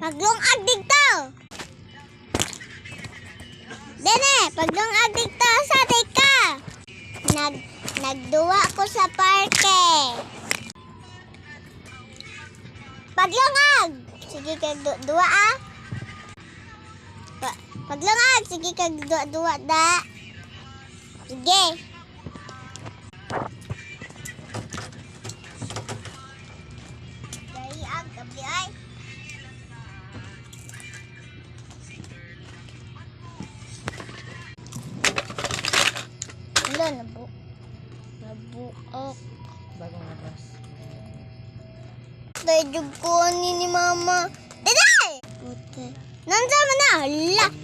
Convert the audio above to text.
Paglungag dito. Dene, paglungag dito sa ka. Nagduwa ko sa parke. Paglungag. Sige kag duwa ah. Paglungag, sige kag duwa da. Sige. Dai ag kabli ay. Wala, nabuok. Bagong labas. Dahil ko ni mama. Dede! Nandiyan mo na. Hala!